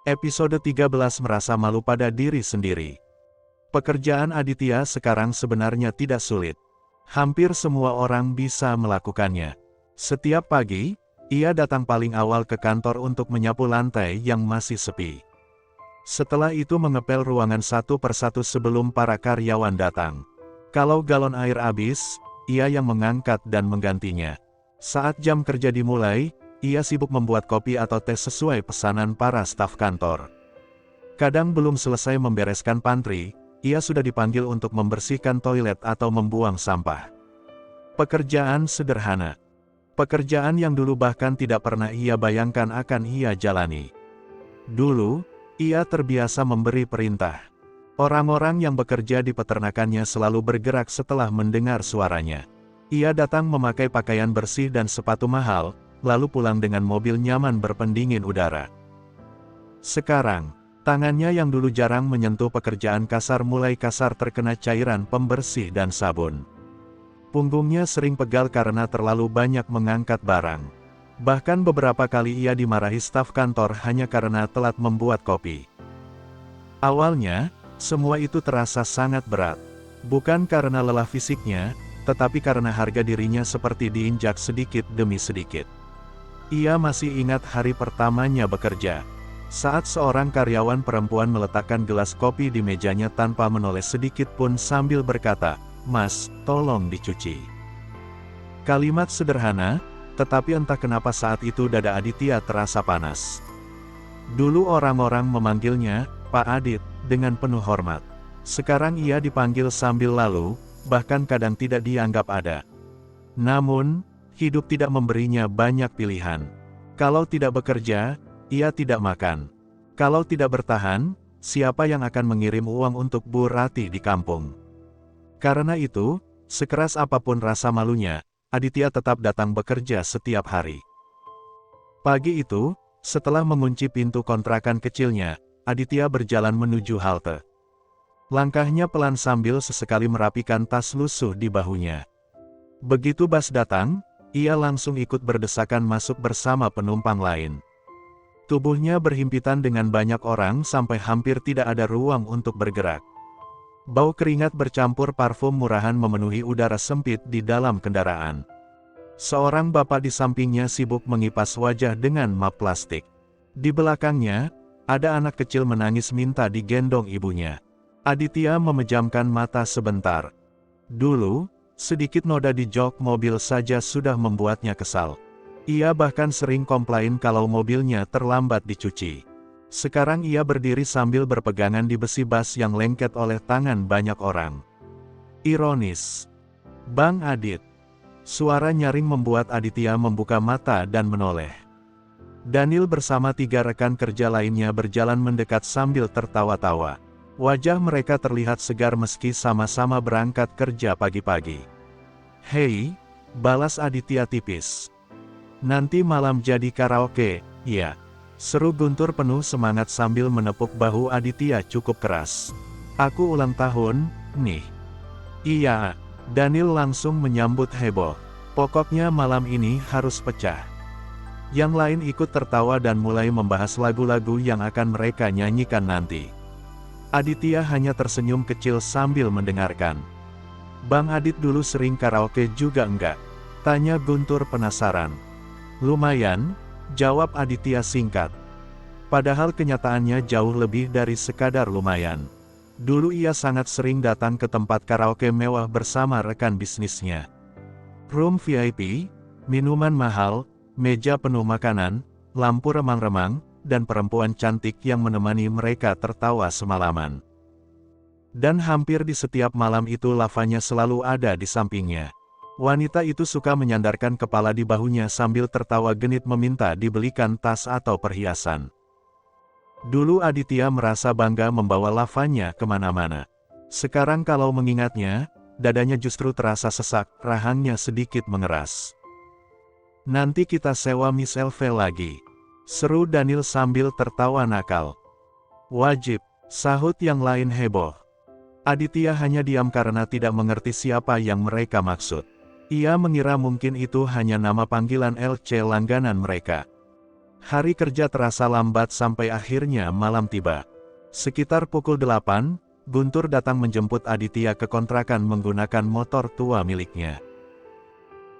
Episode 13 merasa malu pada diri sendiri. Pekerjaan Aditya sekarang sebenarnya tidak sulit. Hampir semua orang bisa melakukannya. Setiap pagi, ia datang paling awal ke kantor untuk menyapu lantai yang masih sepi. Setelah itu mengepel ruangan satu persatu sebelum para karyawan datang. Kalau galon air habis, ia yang mengangkat dan menggantinya. Saat jam kerja dimulai, ia sibuk membuat kopi atau teh sesuai pesanan para staf kantor. Kadang belum selesai membereskan pantry, ia sudah dipanggil untuk membersihkan toilet atau membuang sampah. Pekerjaan sederhana. Pekerjaan yang dulu bahkan tidak pernah ia bayangkan akan ia jalani. Dulu, ia terbiasa memberi perintah. Orang-orang yang bekerja di peternakannya selalu bergerak setelah mendengar suaranya. Ia datang memakai pakaian bersih dan sepatu mahal, lalu pulang dengan mobil nyaman berpendingin udara. Sekarang, tangannya yang dulu jarang menyentuh pekerjaan kasar mulai kasar terkena cairan pembersih dan sabun. Punggungnya sering pegal karena terlalu banyak mengangkat barang. Bahkan beberapa kali ia dimarahi staf kantor hanya karena telat membuat kopi. Awalnya, semua itu terasa sangat berat. Bukan karena lelah fisiknya, tetapi karena harga dirinya seperti diinjak sedikit demi sedikit. Ia masih ingat hari pertamanya bekerja. Saat seorang karyawan perempuan meletakkan gelas kopi di mejanya tanpa menoleh sedikit pun sambil berkata, "Mas, tolong dicuci." Kalimat sederhana, tetapi entah kenapa saat itu dada Aditya terasa panas. Dulu orang-orang memanggilnya, Pak Adit, dengan penuh hormat. Sekarang ia dipanggil sambil lalu, bahkan kadang tidak dianggap ada. Namun, hidup tidak memberinya banyak pilihan. Kalau tidak bekerja, ia tidak makan. Kalau tidak bertahan, siapa yang akan mengirim uang untuk Bu Rati di kampung? Karena itu, sekeras apapun rasa malunya, Aditya tetap datang bekerja setiap hari. Pagi itu, setelah mengunci pintu kontrakan kecilnya, Aditya berjalan menuju halte. Langkahnya pelan sambil sesekali merapikan tas lusuh di bahunya. Begitu bus datang, ia langsung ikut berdesakan masuk bersama penumpang lain. Tubuhnya berhimpitan dengan banyak orang sampai hampir tidak ada ruang untuk bergerak. Bau keringat bercampur parfum murahan memenuhi udara sempit di dalam kendaraan. Seorang bapak di sampingnya sibuk mengipas wajah dengan map plastik. Di belakangnya, ada anak kecil menangis minta digendong ibunya. Aditya memejamkan mata sebentar. Dulu, sedikit noda di jok mobil saja sudah membuatnya kesal. Ia bahkan sering komplain kalau mobilnya terlambat dicuci. Sekarang ia berdiri sambil berpegangan di besi bas yang lengket oleh tangan banyak orang. Ironis. "Bang Adit." Suara nyaring membuat Aditya membuka mata dan menoleh. Daniel bersama 3 rekan kerja lainnya berjalan mendekat sambil tertawa-tawa. Wajah mereka terlihat segar meski sama-sama berangkat kerja pagi-pagi. "Hei," balas Aditya tipis. "Nanti malam jadi karaoke, ya?" Seru Guntur penuh semangat sambil menepuk bahu Aditya cukup keras. "Aku ulang tahun, nih." "Iya." Daniel langsung menyambut heboh. "Pokoknya malam ini harus pecah." Yang lain ikut tertawa dan mulai membahas lagu-lagu yang akan mereka nyanyikan nanti. Aditya hanya tersenyum kecil sambil mendengarkan. "Bang Adit dulu sering karaoke juga enggak?" tanya Guntur penasaran. "Lumayan," jawab Aditya singkat. Padahal kenyataannya jauh lebih dari sekadar lumayan. Dulu ia sangat sering datang ke tempat karaoke mewah bersama rekan bisnisnya. Room VIP, minuman mahal, meja penuh makanan, lampu remang-remang, dan perempuan cantik yang menemani mereka tertawa semalaman. Dan hampir di setiap malam itu lavanya selalu ada di sampingnya. Wanita itu suka menyandarkan kepala di bahunya sambil tertawa genit meminta dibelikan tas atau perhiasan. Dulu Aditya merasa bangga membawa lavanya kemana-mana. Sekarang kalau mengingatnya, dadanya justru terasa sesak, rahangnya sedikit mengeras. "Nanti kita sewa Miss Elve lagi," seru Daniel sambil tertawa nakal. "Wajib," sahut yang lain heboh. Aditya hanya diam karena tidak mengerti siapa yang mereka maksud. Ia mengira mungkin itu hanya nama panggilan LC langganan mereka. Hari kerja terasa lambat sampai akhirnya malam tiba. Sekitar pukul 8, Guntur datang menjemput Aditya ke kontrakan menggunakan motor tua miliknya.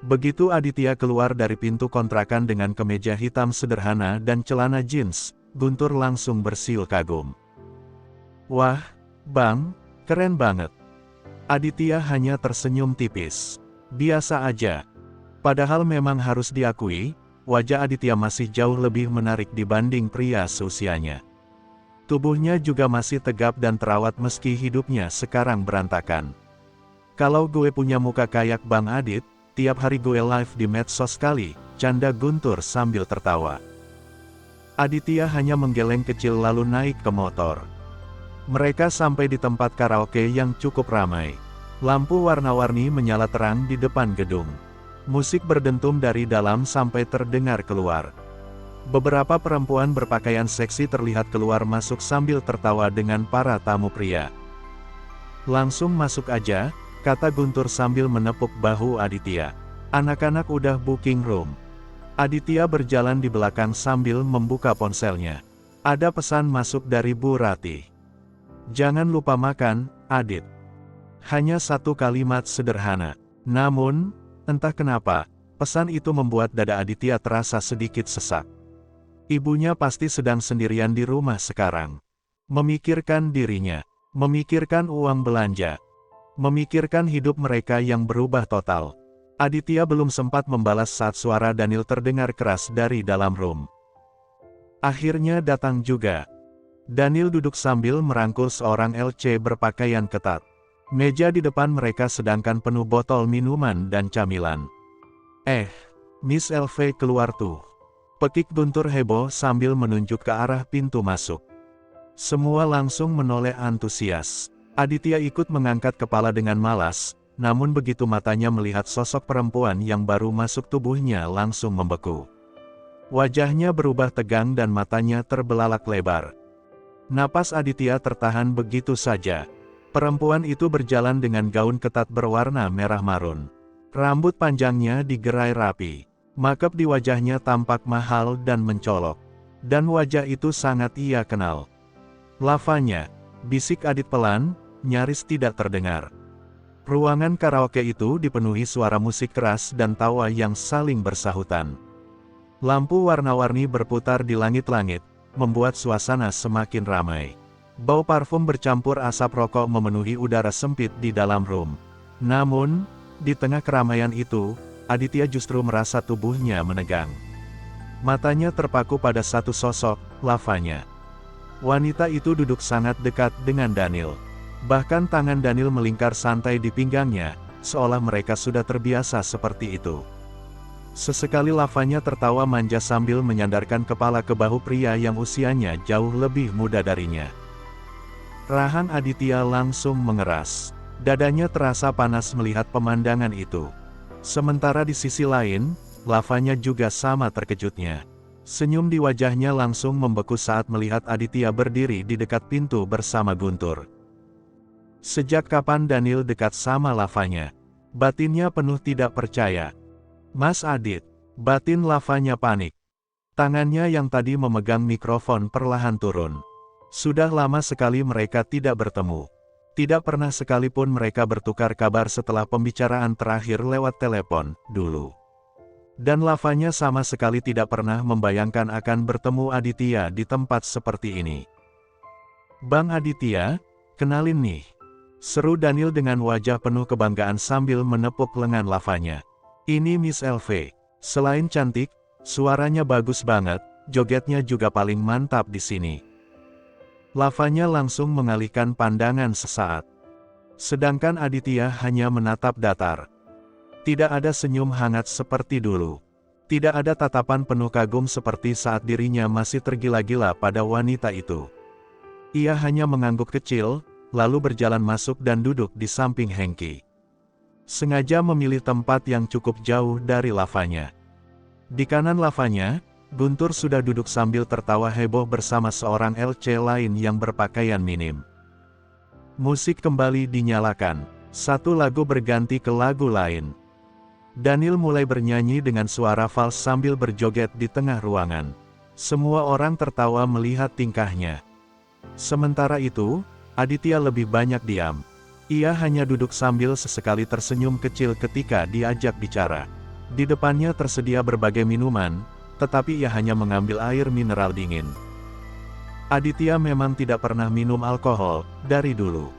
Begitu Aditya keluar dari pintu kontrakan dengan kemeja hitam sederhana dan celana jeans, Guntur langsung bersiul kagum. "Wah, Bang, keren banget." Aditya hanya tersenyum tipis. Biasa aja. Padahal memang harus diakui, wajah Aditya masih jauh lebih menarik dibanding pria seusianya. Tubuhnya juga masih tegap dan terawat meski hidupnya sekarang berantakan. "Kalau gue punya muka kayak Bang Adit, tiap hari gue live di medsos kali," canda Guntur sambil tertawa. Aditya hanya menggeleng kecil lalu naik ke motor. Mereka sampai di tempat karaoke yang cukup ramai. Lampu warna-warni menyala terang di depan gedung. Musik berdentum dari dalam sampai terdengar keluar. Beberapa perempuan berpakaian seksi terlihat keluar masuk sambil tertawa dengan para tamu pria. "Langsung masuk aja," kata Guntur sambil menepuk bahu Aditya. "Anak-anak udah booking room." Aditya berjalan di belakang sambil membuka ponselnya. Ada pesan masuk dari Bu Ratih. "Jangan lupa makan, Adit." Hanya satu kalimat sederhana. Namun, entah kenapa, pesan itu membuat dada Aditya terasa sedikit sesak. Ibunya pasti sedang sendirian di rumah sekarang. Memikirkan dirinya, memikirkan uang belanja, memikirkan hidup mereka yang berubah total. Aditya belum sempat membalas saat suara Daniel terdengar keras dari dalam room. Akhirnya datang juga. Daniel duduk sambil merangkul seorang LC berpakaian ketat. Meja di depan mereka sedangkan penuh botol minuman dan camilan. Miss LV keluar tuh," pekik Guntur heboh sambil menunjuk ke arah pintu masuk. Semua langsung menoleh antusias. Aditya ikut mengangkat kepala dengan malas, namun begitu matanya melihat sosok perempuan yang baru masuk tubuhnya langsung membeku. Wajahnya berubah tegang dan matanya terbelalak lebar. Napas Aditya tertahan begitu saja. Perempuan itu berjalan dengan gaun ketat berwarna merah marun. Rambut panjangnya digerai rapi. Makeup di wajahnya tampak mahal dan mencolok. Dan wajah itu sangat ia kenal. "Lavanya," bisik Adit pelan, nyaris tidak terdengar. Ruangan karaoke itu dipenuhi suara musik keras dan tawa yang saling bersahutan. Lampu warna-warni berputar di langit-langit, membuat suasana semakin ramai. Bau parfum bercampur asap rokok memenuhi udara sempit di dalam room. Namun, di tengah keramaian itu, Aditya justru merasa tubuhnya menegang. Matanya terpaku pada satu sosok, Lavanya. Wanita itu duduk sangat dekat dengan Daniel. Bahkan tangan Daniel melingkar santai di pinggangnya, seolah mereka sudah terbiasa seperti itu. Sesekali Lavanya tertawa manja sambil menyandarkan kepala ke bahu pria yang usianya jauh lebih muda darinya. Rahang Aditya langsung mengeras. Dadanya terasa panas melihat pemandangan itu. Sementara di sisi lain, Lavanya juga sama terkejutnya. Senyum di wajahnya langsung membeku saat melihat Aditya berdiri di dekat pintu bersama Guntur. Sejak kapan Daniel dekat sama Lavanya? Batinnya penuh tidak percaya. "Mas Adit," batin Lavanya panik. Tangannya yang tadi memegang mikrofon perlahan turun. Sudah lama sekali mereka tidak bertemu. Tidak pernah sekalipun mereka bertukar kabar setelah pembicaraan terakhir lewat telepon, dulu. Dan Lavanya sama sekali tidak pernah membayangkan akan bertemu Aditya di tempat seperti ini. "Bang Aditya, kenalin nih," seru Daniel dengan wajah penuh kebanggaan sambil menepuk lengan Lavanya. "Ini Miss LV. Selain cantik, suaranya bagus banget, jogetnya juga paling mantap di sini." Lavanya langsung mengalihkan pandangan sesaat. Sedangkan Aditya hanya menatap datar. Tidak ada senyum hangat seperti dulu. Tidak ada tatapan penuh kagum seperti saat dirinya masih tergila-gila pada wanita itu. Ia hanya mengangguk kecil, lalu berjalan masuk dan duduk di samping Hengki. Sengaja memilih tempat yang cukup jauh dari Lavanya. Di kanan Lavanya, Guntur sudah duduk sambil tertawa heboh bersama seorang LC lain yang berpakaian minim. Musik kembali dinyalakan. Satu lagu berganti ke lagu lain. Daniel mulai bernyanyi dengan suara fals sambil berjoget di tengah ruangan. Semua orang tertawa melihat tingkahnya. Sementara itu, Aditya lebih banyak diam. Ia hanya duduk sambil sesekali tersenyum kecil ketika diajak bicara. Di depannya tersedia berbagai minuman, tetapi ia hanya mengambil air mineral dingin. Aditya memang tidak pernah minum alkohol dari dulu.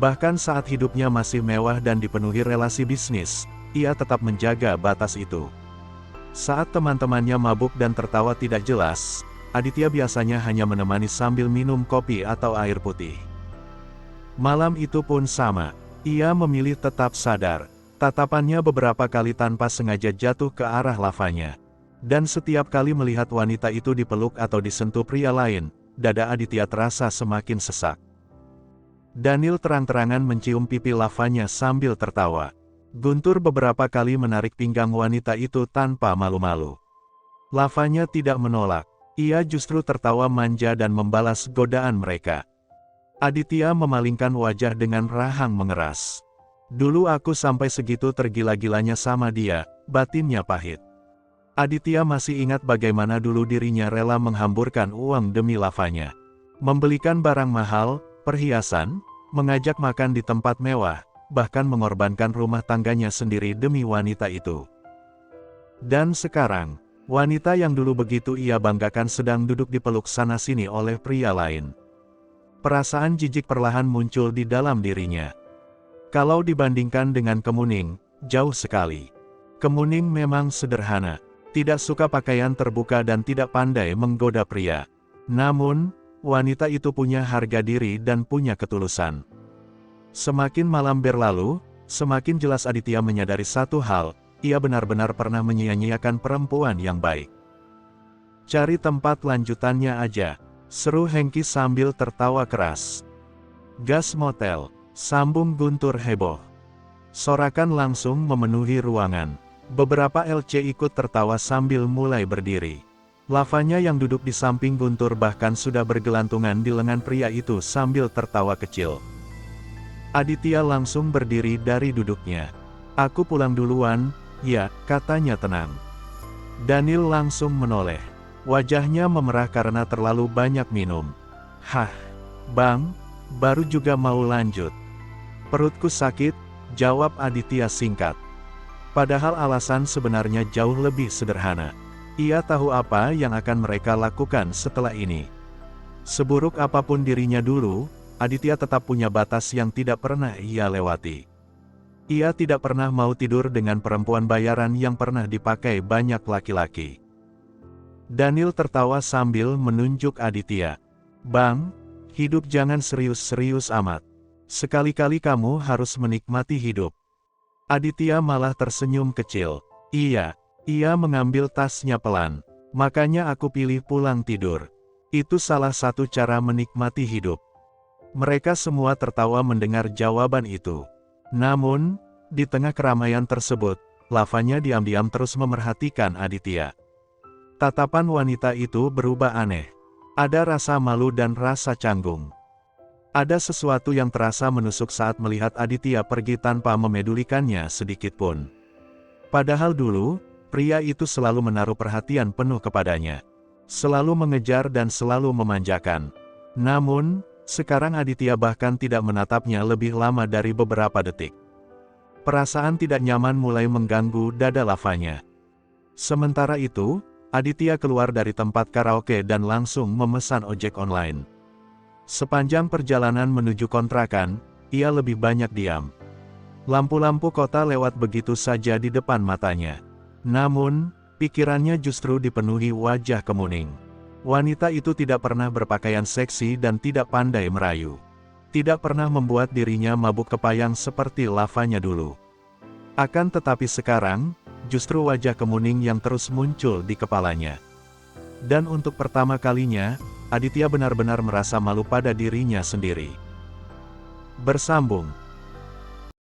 Bahkan saat hidupnya masih mewah dan dipenuhi relasi bisnis, ia tetap menjaga batas itu. Saat teman-temannya mabuk dan tertawa tidak jelas, Aditya biasanya hanya menemani sambil minum kopi atau air putih. Malam itu pun sama, ia memilih tetap sadar. Tatapannya beberapa kali tanpa sengaja jatuh ke arah lavanya. Dan setiap kali melihat wanita itu dipeluk atau disentuh pria lain, dada Aditya terasa semakin sesak. Daniel terang-terangan mencium pipi lavanya sambil tertawa. Guntur beberapa kali menarik pinggang wanita itu tanpa malu-malu. Lavanya tidak menolak, ia justru tertawa manja dan membalas godaan mereka. Aditya memalingkan wajah dengan rahang mengeras. Dulu aku sampai segitu tergila-gilanya sama dia, batinnya pahit. Aditya masih ingat bagaimana dulu dirinya rela menghamburkan uang demi lavanya. Membelikan barang mahal, perhiasan, mengajak makan di tempat mewah, bahkan mengorbankan rumah tangganya sendiri demi wanita itu. Dan sekarang, wanita yang dulu begitu ia banggakan sedang duduk dipeluk sana-sini oleh pria lain. Perasaan jijik perlahan muncul di dalam dirinya. Kalau dibandingkan dengan Kemuning, jauh sekali. Kemuning memang sederhana, tidak suka pakaian terbuka dan tidak pandai menggoda pria. Namun, wanita itu punya harga diri dan punya ketulusan. Semakin malam berlalu, semakin jelas Aditya menyadari satu hal, ia benar-benar pernah menyia-nyiakan perempuan yang baik. Cari tempat lanjutannya aja, seru Hengki sambil tertawa keras. Gas motel, sambung Guntur heboh. Sorakan langsung memenuhi ruangan. Beberapa LC ikut tertawa sambil mulai berdiri. Lavanya yang duduk di samping Guntur bahkan sudah bergelantungan di lengan pria itu sambil tertawa kecil. Aditya langsung berdiri dari duduknya. Aku pulang duluan, ya, katanya tenang. Daniel langsung menoleh. Wajahnya memerah karena terlalu banyak minum. Hah, Bang, baru juga mau lanjut. Perutku sakit, jawab Aditya singkat. Padahal alasan sebenarnya jauh lebih sederhana. Ia tahu apa yang akan mereka lakukan setelah ini. Seburuk apapun dirinya dulu, Aditya tetap punya batas yang tidak pernah ia lewati. Ia tidak pernah mau tidur dengan perempuan bayaran yang pernah dipakai banyak laki-laki. Daniel tertawa sambil menunjuk Aditya. Bang, hidup jangan serius-serius amat. Sekali-kali kamu harus menikmati hidup. Aditya malah tersenyum kecil. Iya, ia mengambil tasnya pelan. Makanya aku pilih pulang tidur. Itu salah satu cara menikmati hidup. Mereka semua tertawa mendengar jawaban itu. Namun, di tengah keramaian tersebut, lavanya diam-diam terus memerhatikan Aditya. Tatapan wanita itu berubah aneh. Ada rasa malu dan rasa canggung. Ada sesuatu yang terasa menusuk saat melihat Aditya pergi tanpa memedulikannya sedikit pun. Padahal dulu, pria itu selalu menaruh perhatian penuh kepadanya. Selalu mengejar dan selalu memanjakan. Namun, sekarang Aditya bahkan tidak menatapnya lebih lama dari beberapa detik. Perasaan tidak nyaman mulai mengganggu dada lavanya. Sementara itu, Aditya keluar dari tempat karaoke dan langsung memesan ojek online. Sepanjang perjalanan menuju kontrakan, ia lebih banyak diam. Lampu-lampu kota lewat begitu saja di depan matanya. Namun, pikirannya justru dipenuhi wajah Kemuning. Wanita itu tidak pernah berpakaian seksi dan tidak pandai merayu. Tidak pernah membuat dirinya mabuk kepayang seperti lavanya dulu. Akan tetapi sekarang, justru wajah Kemuning yang terus muncul di kepalanya. Dan untuk pertama kalinya, Aditya benar-benar merasa malu pada dirinya sendiri. Bersambung.